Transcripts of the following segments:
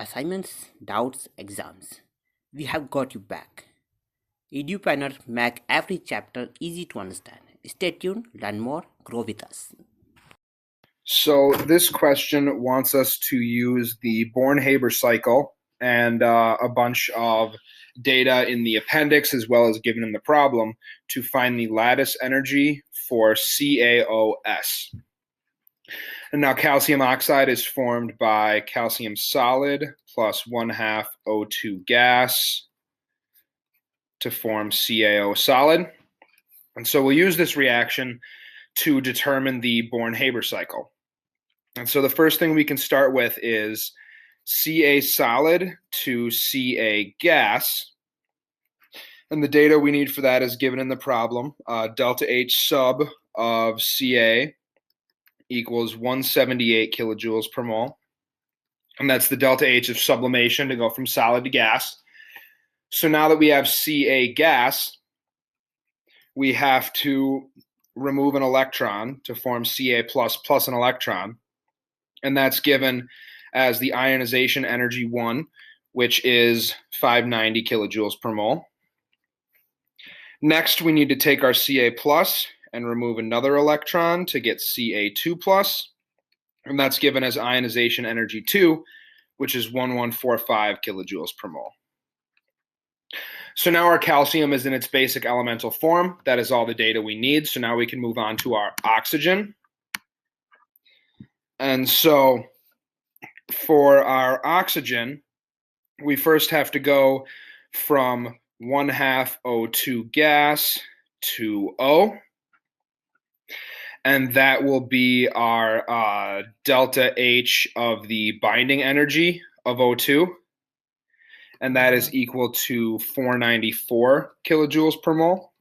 assignments, doubts, exams. We have got you back. Edu Planner make every chapter easy to understand. Stay tuned, learn more, grow with us. So this question wants us to use the Born-Haber cycle and a bunch of data in the appendix as well as given in the problem to find the lattice energy for CaOS. And now calcium oxide is formed by calcium solid plus 1/2 O2 gas to form CaO solid. And so we'll use this reaction to determine the Born-Haber cycle. And so the first thing we can start with is Ca solid to Ca gas. And the data we need for that is given in the problem. Delta Hsub of Ca equals 178 kilojoules per mole. And that's the delta H of sublimation to go from solid to gas. So now that we have Ca gas, we have to remove an electron to form Ca plus an electron. And that's given as the ionization energy 1, which is 590 kilojoules per mole. Next, we need to take our Ca plus and remove another electron to get Ca2 plus. And that's given as ionization energy 2, which is 1145 kilojoules per mole. So now our calcium is in its basic elemental form. That is all the data we need. So now we can move on to our oxygen. And so for our oxygen, we first have to go from 1/2 O2 gas to O. And that will be our delta H of the binding energy of O2. And that is equal to 494 kilojoules per mole.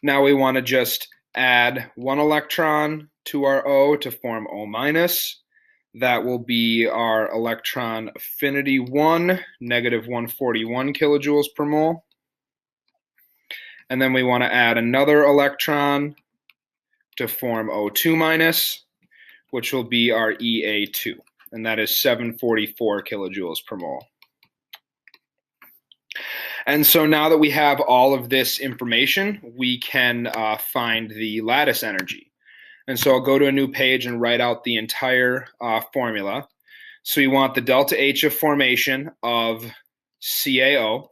Now we want to just add one electron to our O to form O minus. That will be our electron affinity 1, negative 141 kilojoules per mole. And then we want to add another electron to form O2 minus, which will be our EA2. And that is 744 kilojoules per mole. And so now that we have all of this information, we can find the lattice energy. And so I'll go to a new page and write out the entire formula. So we want the delta H of formation of CaO,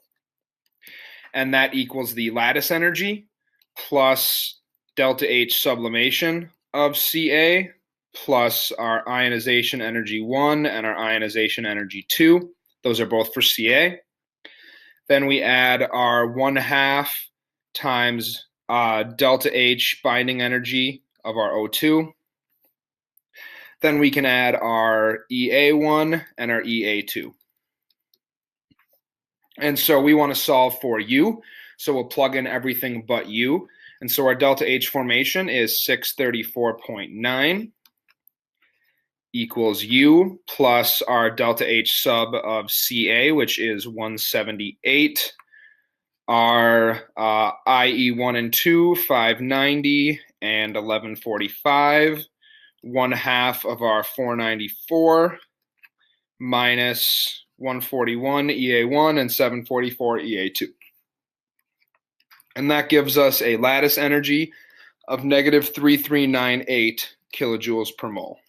and that equals the lattice energy plus delta H sublimation of Ca plus our ionization energy 1 and our ionization energy 2. Those are both for Ca. Then we add our 1/2 times delta H binding energy of our O2. Then we can add our EA1 and our EA2. And so we want to solve for U. So we'll plug in everything but U. And so our delta H formation is 634.9 equals U plus our delta H sub of Ca, which is 178. Our IE1 and 2, 590 and 1145. 1/2 of our 494 minus 141 EA1 and 744 EA2. And that gives us a lattice energy of negative 3398 kilojoules per mole.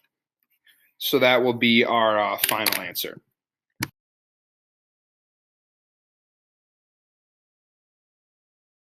So that will be our final answer.